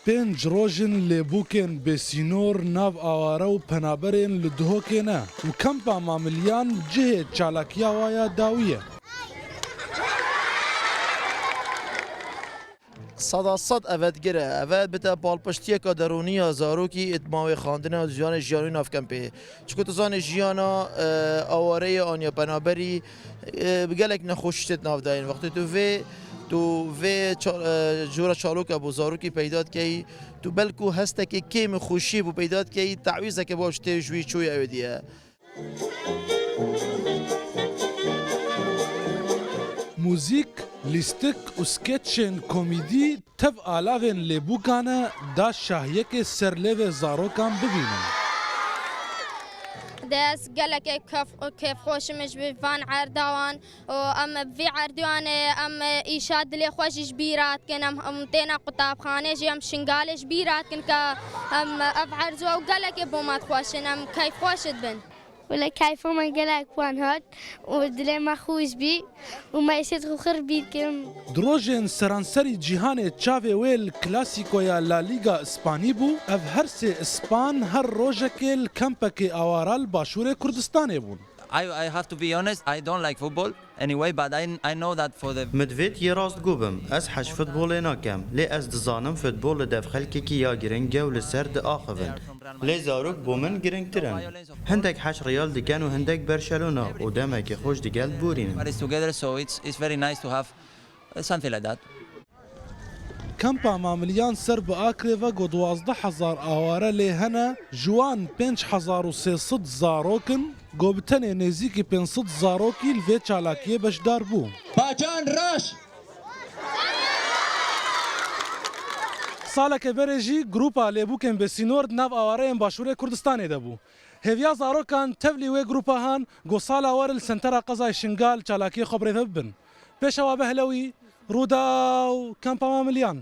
پنج روژن لبوکن بسینور ناو آواره و پنابرین لدهوکینه و کمپا ماملیان جه چالاکیا وایا داویه. صد اوید گره اوید بتا بالپشتی که درونی زاروکی اتماوی خواندن و جیانی ناف کمپی چکو تزان جیانا آواره آنیا پنابری بگلک نخوشتت ناف داین وقتی تو جورا چالوک ابو زاروکی پیداد کی تو بلکو هسته که کیم خوشی بو پیداد کی تعویزه که باشته جوی چوی اویدیه موزیک لیستک و سکتشن کمدی تف آلاغن لبوکانه دا شاهیک سرلو زاروکان ببینن. داس قالك كيف خوش مش بفان عردوان ام في عردوان ام ايشاد لي خوش جبيرات كن ام تينا قطاب خانه جي ام شنغال جبيرات كن ام افعرزو وقالك ابو ما خوشن ام كيف خوشت بن ولا كيف ما قالك وان هاد ودلي ما خوش بي وما يصير خر بي كم دروجن سرانسری جهان چاوی ویل کلاسیکویا لالیگا اسپانی بو اف هر سه اسپان هر روزکل کمپک آوارال باشور کردستان بون. I have to be honest, I don't like football anyway, but I know that for the مدفت يراست جوبم از حش فوتبول ناكم لي از دزانم فوتبول دف خلكي كي يا جرينجا ولسرد آخفن لي زاروك بومن جرينج ترن هندك حش ريال دكان وهندك برشلونة ودمك خوش دجال بورين. But it's together, so it's very nice to have something like that. کمپا ماملیان سر به آکره و گو 12,000 آواره لی هنه جوان 5,300 زاروکن گو بتنه نزیکی 500 زاروکی لوی چالاکیه بشدار بو. باجان راش سالک برجی گروپا لیبوکن بسینورد ناو آواره این باشوره کردستانه ده بو. هفیا زاروکان تفلی وی گروپا هان گو سالا وارل سنترا قضای شنگال چالاکیه خبره ببن. پیشوا بهلوی رودا و کمپا ماملیان.